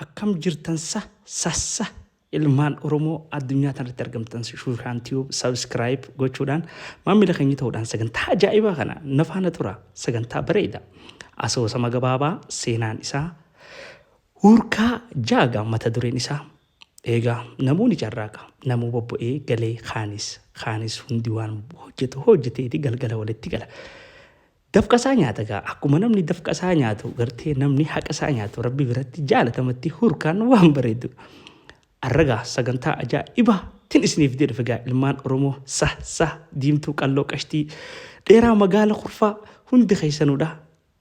Akkam jirtan sassa ilmaan Oromoo addunyaa kanarratti argamtan Shurraan Tube subscribe gochuudhaan maamila keenya ta'uudhaan sagantaa ajaa'ibaa kana nafaana tura sagantaa bareeda asoosama gabaabaa seenaan isaa hurkaa jaaga mata dureen isaa eegaa namoonni carraaqa namuu bobbo'ee galee kaanis hundi waan hojjeteeti galgala walitti gala. Dafqasaa nyaata gaa akkuma namni dafqasaa nyaatu gartee namni haqasaa nyaatu rabbi biratti jaalatamatti hurkaan waan bareedu. Arragaa sagantaa ajaa'ibaa tin isiniif jedhe figaa ilmaan Oromoo diimtuu qalloo qashtii dheeraa magaala kurfaa hundi keessanuudha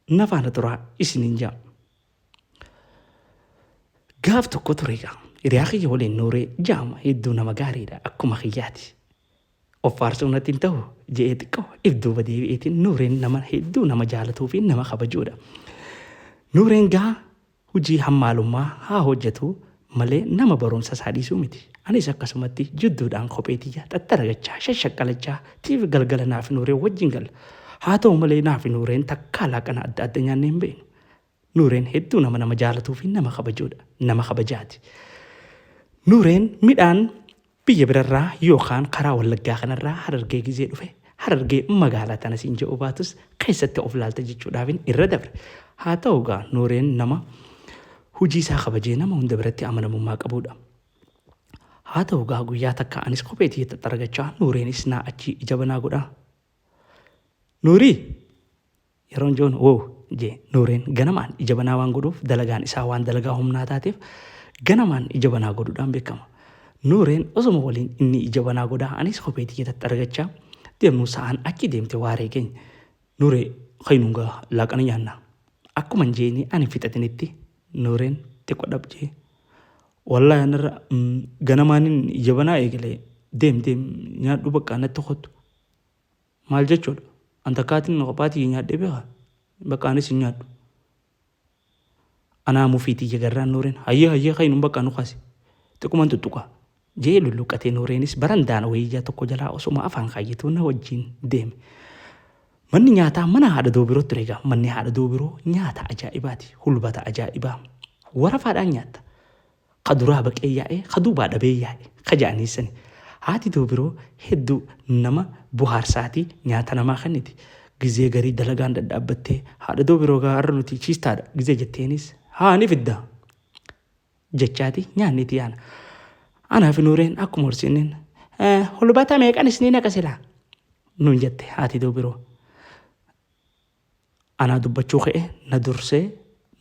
nafaana turaa isiniin jaa. Gaaf tokko ture gaa hiriyaa kiyya waliin nuuree jaama hedduu nama gaariidha akkuma kiyyaati. Of faarsuunatiin ta'u je'ee xiqqoo ibduuba deebi'eetiin nuureen nama hedduu nama jaalatuu fi nama kabajuudha. Nuureen gaa hojii hammaalummaa haa hojjetu malee nama barumsa isaa dhiisuu miti. Anis akkasumatti jidduudhaan kopheetiyyaa xaxxaragachaa shashaqqalachaa tiif galgala naaf nuureen wajjin gala. Haa ta'u malee naaf nuureen takkaa laaqana adda adda nyaannee hin beeknu. Nuureen hedduu nama jaalatuu fi nama kabajuudha. Nama kabajaati. Nuureen midhaan biyya birarraa yookaan karaa Wallaggaa kanarraa Harargee gizee dhufe Harargee magaalaa tana siin jedhu baatus keessatti of laalta jechuudhaafin irra dabre. Haa ta'u gaa nuureen nama hojii isaa kabajee nama hunda biratti amanamummaa qabudha. Haa ta'u gaa guyyaa takka anis kopheetii xaxxaragachaa nuureenis naa achi ija banaa godha. Nuurii yeroon joon jee nuureen ganamaan ija banaa waan godhuuf dalagaan isaa waan dalagaa humnaa taateef ganamaan ija banaa godhuudhaan beekama. Nuureen osuma waliin inni ija banaa godhaa anis kopheetii xaxxaragachaa deemnu sa'aan achi deemte waaree keenya. Nuuree kainuungaa laaqana nyaanna. Akkuma jeeni ani fixatinitti nuureen xiqqoo dhabjee. Wallaahi anarra ganamaanin ija banaa eegalee deem nyaadhu bakka natti kottu. Maal jechuudha? Anta kaatiin qophaatii nyaadhee beekaa? Bakka anis hin nyaadhu. Anaa mufiitii jagarraan nuureen hayyee kainuun bakka nu kaase. Xiqqumaan tuttuqaa. Jee lulluqatee nuureenis barandaan wayyaa tokko jalaa osuma afaan kaayyatuu na wajjin deeme. Manni nyaataa mana haadha doobiroo ture egaa manni haadha doobiroo nyaata ajaa'ibaati hulbata ajaa'ibaa warafaadhaan nyaatta. Kaduraa baqee yaa'ee kaduubaa dhabee yaa'e kaja'aniisani. Haati doobiroo hedduu nama buhaarsaatii nyaata namaa kenniti. Gizee garii dalagaan dadhaabbattee haadha doobiroo gaarra nuti chiistaadha gizee jetteenis haa ni fidda jechaati nyaanniiti yaana. Anaaf nuureen akkuma horsiinen hulbata meeqan isinii naqasilaa nuun jette haati doobiroo. Anaa dubbachuu ka'e na dursee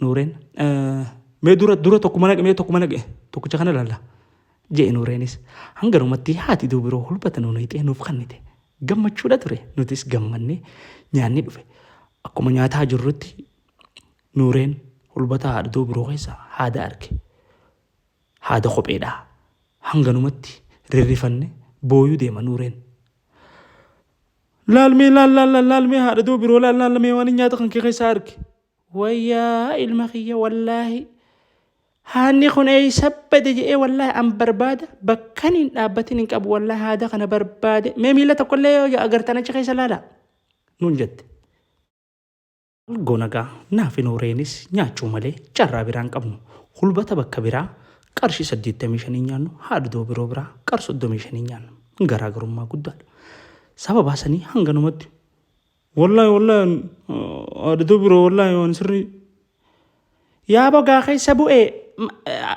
nuureen mee dura tokkuma naqe tokkicha kana laalla jee nuureenis hangarumatti haati doobiroo hulbata nuun hiixee nuuf kennite gammachuudha ture nutis gammannee nyaanni dhufe. Akkuma nyaataa jirrutti nuureen hulbata haadha doobiroo keessa haada arge. Haada kopheedhaa. Hanganumatti rirrifanne booyuu deema nuureen. Laalmee haadha doobiroo laalmee waan nyaata kan keessa arge. Wayyaa ilma kiyya wallaahi. Haanni kun eessa bade jedhee wallaahi an barbaada bakkan hin dhaabbatin hin qabu wallaahi haada kana barbaade. Mee miila tokkollee yoo agartan achi keessa laala. Nuun jette. Gonagaa naafi nuureenis nyaachuu malee carraa biraan qabnu. Hulbata bakka biraa qarshii 85 nyaannu haadha doobiroo biraa qarshii 35 nyaannu. Garaagarummaa guddaadha. Sababa sanii hanganumatti. Wallaahi haadha doobiroo wallaahi waan sirrii. Yaa bogaa keessa bu'ee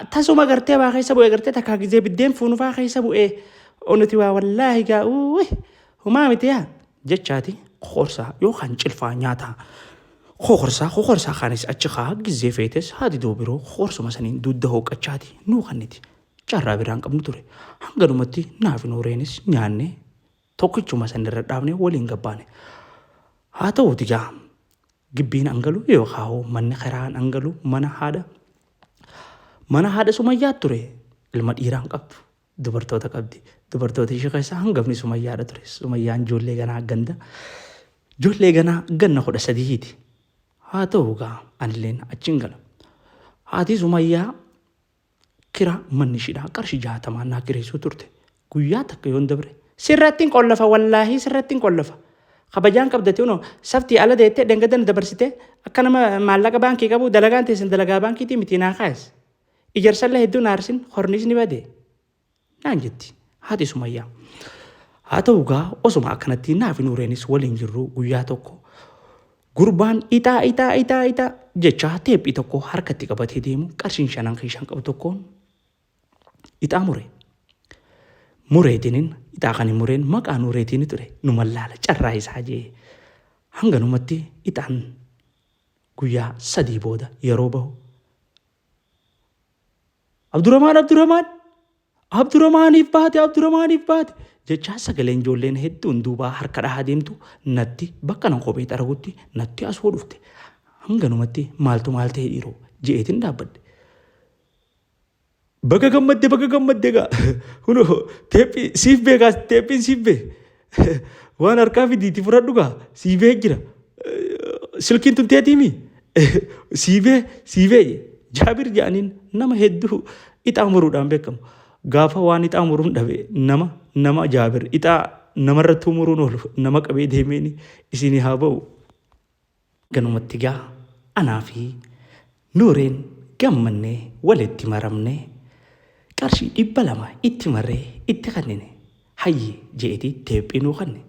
tasuma gartee waa keessa bu'ee gartee takkaa gizee biddeen fuunufaa keessa bu'ee onuti waa wallaahi gaa humaa miti yaa jechaati qoorsaa yookaan cilfaa nyaataa. Qoorsaa kaanis achi kaa gizee feetes haati doobiroo qoorsuma saniin dudda hooqachaati nuu kanniti carraa biraan qabnu ture. Hanganumatti naafi nuureenis nyaannee tokkichuma sanirra dhaabnee waliin gabbaane. Haa ta'uuti gaa gibbiin angalu yookaan manni karaan angalu mana haadha sumayyaa ture. Ilma dhiiraan qabdu dubartoota qabdi. Dubartoota ishee keessaa hangafni sumayyaadha ture. Sumayyaan ijoollee ganaa ganna 13ti. Haa ta'u gaa anilleen achiin gala. Haati sumayyaa kira manni ishidhaa qarshii 60 naa kireessuu turte. Guyyaa takka yoon dabre sirrattiin qollafa wallaahi sirrattiin qollafa. Kabajaan qabdate uno saftii ala deettee dangadan dabarsite akka nama maallaqa baankii qabu dalagaan teessan dalagaa baankiitii miti naa kaas. Ijaarsallee hedduun aarsin hornis ni bade. Naan jetti haati Sumayyaa. Haa ta'u gaa osuma akkanatti naaf Nuureenis waliin jirru guyyaa tokko gurbaan ixaa jecha teephii tokko harkatti qabatee deemu qarshiin 5 keeshaan qabu tokkoon ixaa mure. Mureetiniin ixaa kan hin mureen maqaa Nuureetiin ture numa laala carraa isaa jee hanganumatti ixaan guyyaa 3 booda yeroo bahu Abdurrahmaaniif baate jecha sagaleen ijoolleen hedduun duubaa harka dhahaa deemtu natti bakka nan kophee xaragutti natti asoo dhufte hanganumatti maaltu maal ta'e dhiiroo je'eetiin dhaabbadde. Bakka gammadde gaa kunoo teephiin siif bee waan harkaa fidiitti fudhadhu gaa siifee jira silkiin tun teetiimi siifee Jaabir jedhaniin nama hedduu ixaa muruudhaan beekamu. Gaafa waan ixaa muruun dhabe nama Jaabir ixaa namarratti muruun oolu nama qabee deemeen isinii haa ba'u. Ganumatti gaa anaa fi Nuureen gammannee walitti maramnee qarshii 200 itti marree itti kannine hayyee je'etii teephii nuu kanne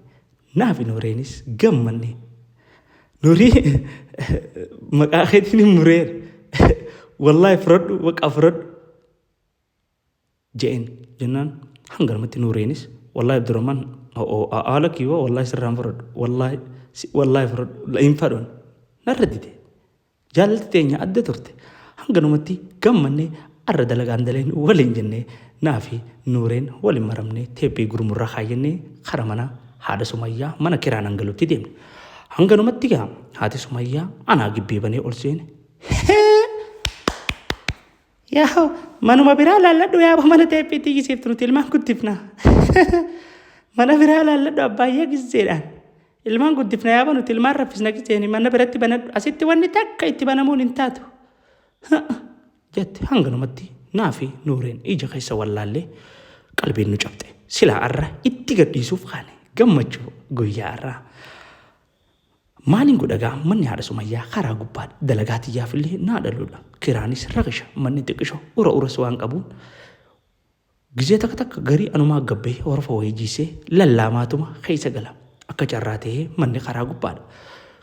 naaf Nuureenis gammannee Nuurii maqaa keetiin hin mureera wallaahi fudhadhu je'een jennaan hanganumatti Nuureenis wallaahi Abdurrahmaan haala kiyyoo wallaahi sirraan fudhadhu wallaahi fudhadhu hin fadhoon narra dide jaalalti teenya adda turte hanganumatti gammannee arra dalagaan daleen waliin jennee naa fi Nuureen waliin maramnee teephii gurmurraa kaayyannee kara mana haadha Sumayyaa mana kiraan hangalutti deemne. Hanganumatti gaa haati Sumayyaa anaa gibbii banee ol seene. Yaa manuma biraa laalladhu yaaba mana teephiitti gisiiftu nuti ilmaan guddifna. Mana biraa laalladhu abbaayyaa giseedhaan. Ilmaan guddifna yaaba nuti ilmaan raffisna giseeni mana biratti banadhu asitti wanni takka itti banamuun hin taatu. Jette hanganumatti naa fi Nuureen ija keessa wallaallee qalbiin nu cabxe. Silaa arra itti gadhiisuuf kaane gammachuu guyyaa arraa. Maaliin godhagaa manni haadha Sumayyaa karaa gubbaa dalagaa xiyyaafillee naa dhaluudha. Kiraanis rakisha manni xiqqisho uras waan qabuun gizee takka garii anumaa gabbee horfa wayii jiisee lallaamaatuma keessa gala. Akka carraa ta'ee manni karaa gubbaadha.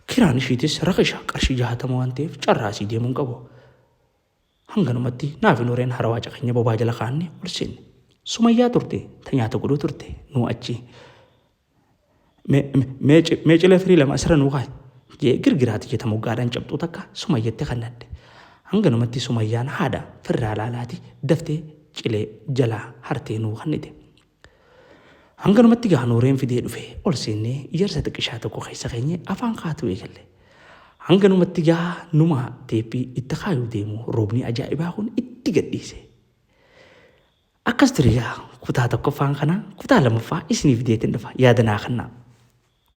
Kiraan ishiitis rakisha qarshii 60 waan ta'eef carraasii deemuun qabu. Hanganumatti naaf Nuureen harawaa caqanya bobaa jala kaanne ol seenne. Sumayyaa turte ta nyaata godhuu turte nuu achi. Mee cilee firii lama asirra nuu kaa'i jee girgiraati jeta moggaadhaan cabxuu takka Sumayyaatti kannadde. Hanganumatti Sumayyaan haadha firraa laalaati daftee cilee jalaa hartee nuu kannite. Hanganumatti gaa Nuureen fidee dhufee ol seennee ijaarsa xiqqishaa tokko keessa keenye afaan kaatu eegalle. Hanganumatti gaa numa teephii itti kaayuu deemu roobni ajaa'ibaa kun itti gadhiise. Akkas ture yaa kutaa tokkoffaan kana kutaa lamaffaa isiniif deetin dhufa yaadanaa kannaa.